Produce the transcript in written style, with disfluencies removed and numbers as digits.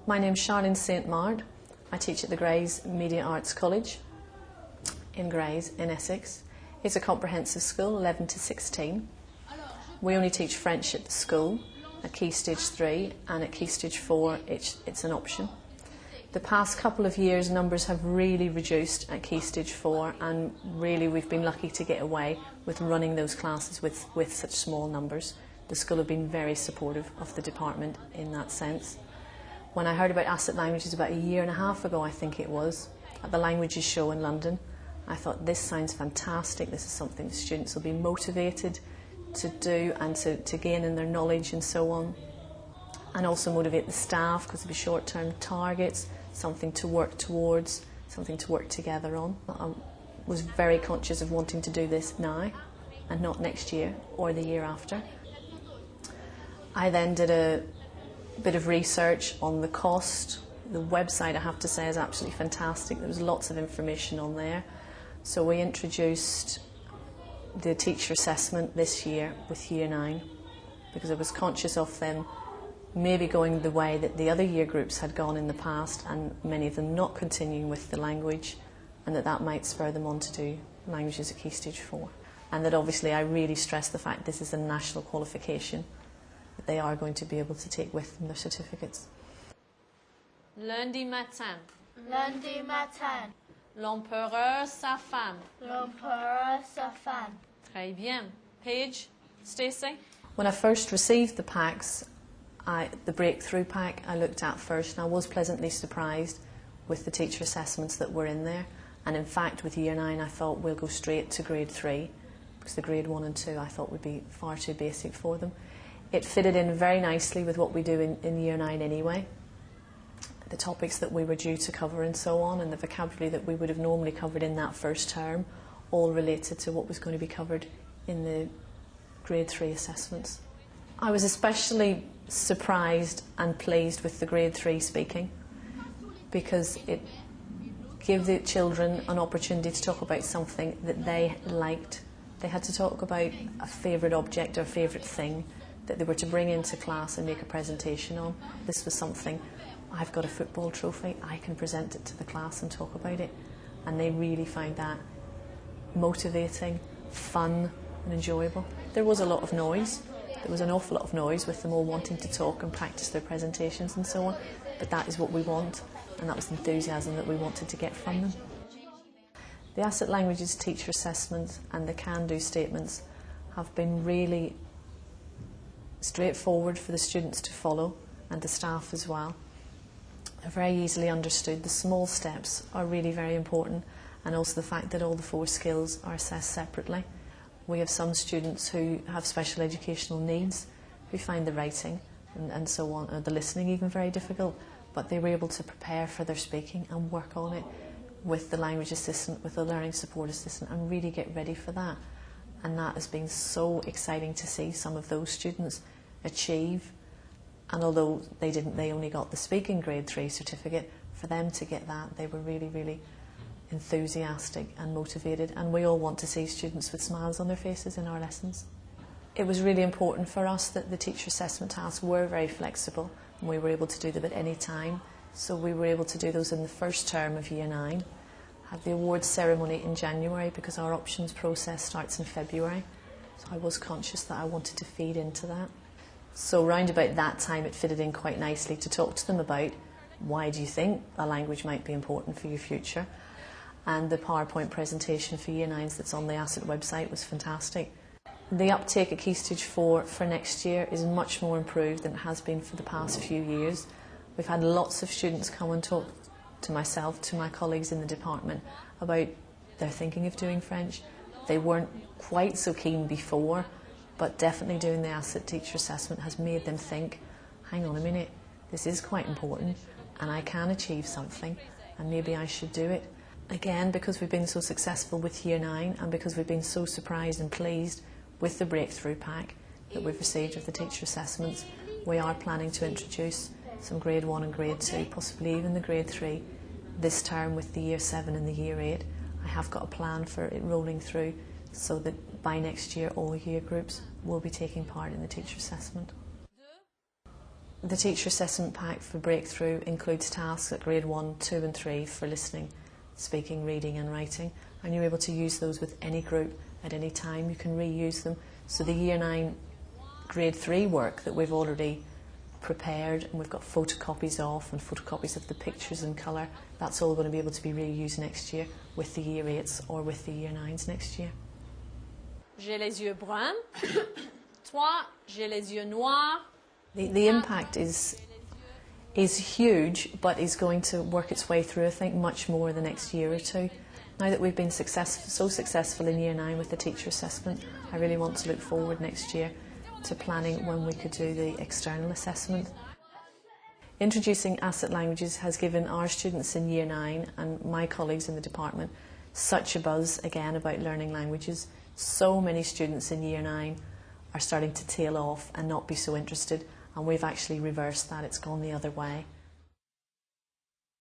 My name's Charlene St Mard. I teach at the Grays Media Arts College in Grays in Essex. It's a comprehensive school, 11 to 16. We only teach French at the school, at Key Stage 3, and at Key Stage 4 it's an option. The past couple of years numbers have really reduced at Key Stage 4, and really we've been lucky to get away with running those classes with such small numbers. The school have been very supportive of the department in that sense. When I heard about ASSET Languages about a year and a half ago, I think it was, at the Languages Show in London, I thought this sounds fantastic. This is something the students will be motivated to do and to gain in their knowledge and so on, and also motivate the staff because there'll be short-term targets, something to work towards, something to work together on. I was very conscious of wanting to do this now and not next year or the year after. I then did a bit of research on the cost. The website, I have to say, is absolutely fantastic. There was lots of information on there. So we introduced the teacher assessment this year with Year 9 because I was conscious of them maybe going the way that the other year groups had gone in the past, and many of them not continuing with the language, and that might spur them on to do languages at Key Stage 4. And that obviously I really stress the fact this is a national qualification that they are going to be able to take with them their certificates. Lundi matin. Lundi matin. L'empereur, sa femme. L'empereur, sa femme. Très bien. Paige, Stacey? When I first received the packs, the breakthrough pack I looked at first, and I was pleasantly surprised with the teacher assessments that were in there. And in fact with Year 9 I thought we'll go straight to Grade 3 because the Grade 1 and 2 I thought would be far too basic for them. It fitted in very nicely with what we do in Year 9 anyway. The topics that we were due to cover and so on, and the vocabulary that we would have normally covered in that first term, all related to what was going to be covered in the Grade 3 assessments. I was especially surprised and pleased with the Grade 3 speaking because it gave the children an opportunity to talk about something that they liked. They had to talk about a favourite object or a favourite thing that they were to bring into class and make a presentation on. This was something, I've got a football trophy, I can present it to the class and talk about it. And they really found that motivating, fun and enjoyable. There was a lot of noise. There was an awful lot of noise with them all wanting to talk and practice their presentations and so on. But that is what we want, and that was the enthusiasm that we wanted to get from them. The ASSET Languages teacher assessments and the can-do statements have been really straightforward for the students to follow and the staff as well. They're very easily understood. The small steps are really very important, and also the fact that all the 4 skills are assessed separately. We have some students who have special educational needs who find the writing and so on, or the listening even very difficult, but they were able to prepare for their speaking and work on it with the language assistant, with the learning support assistant, and really get ready for that. And that has been so exciting to see some of those students achieve. And although they only got the speaking Grade 3 certificate, for them to get that, they were really, really enthusiastic and motivated. And we all want to see students with smiles on their faces in our lessons. It was really important for us that the teacher assessment tasks were very flexible, and we were able to do them at any time. So we were able to do those in the first term of Year 9. Had the awards ceremony in January because our options process starts in February. So I was conscious that I wanted to feed into that. So round about that time it fitted in quite nicely to talk to them about why do you think a language might be important for your future. And the PowerPoint presentation for Year 9s that's on the ASSET website was fantastic. The uptake at Key Stage 4 for next year is much more improved than it has been for the past few years. We've had lots of students come and talk to myself, to my colleagues in the department, about their thinking of doing French. They weren't quite so keen before, but definitely doing the ASSET teacher assessment has made them think, hang on a minute, this is quite important and I can achieve something and maybe I should do it. Again, because we've been so successful with Year 9 and because we've been so surprised and pleased with the breakthrough pack that we've received of the teacher assessments, we are planning to introduce some Grade 1 and Grade 2, possibly even the Grade 3, this term with the Year 7 and the Year 8. I have got a plan for it rolling through so that by next year all year groups will be taking part in the teacher assessment. The teacher assessment pack for Breakthrough includes tasks at grade 1, 2 and 3 for listening, speaking, reading and writing, and you're able to use those with any group at any time. You can reuse them. So the Year 9 grade 3 work that we've already prepared and we've got photocopies of and photocopies of the pictures in colour, that's all going to be able to be reused next year with the Year 8s or with the Year 9s next year. J'ai les yeux bruns. Toi, j'ai les yeux noirs. The impact is huge, but is going to work its way through, I think, much more the next year or two. Now that we've been so successful in Year 9 with the teacher assessment, I really want to look forward next year to planning when we could do the external assessment. Introducing asset languages has given our students in Year 9 and my colleagues in the department such a buzz again about learning languages. So many students in Year 9 are starting to tail off and not be so interested, and we've actually reversed that. It's gone the other way.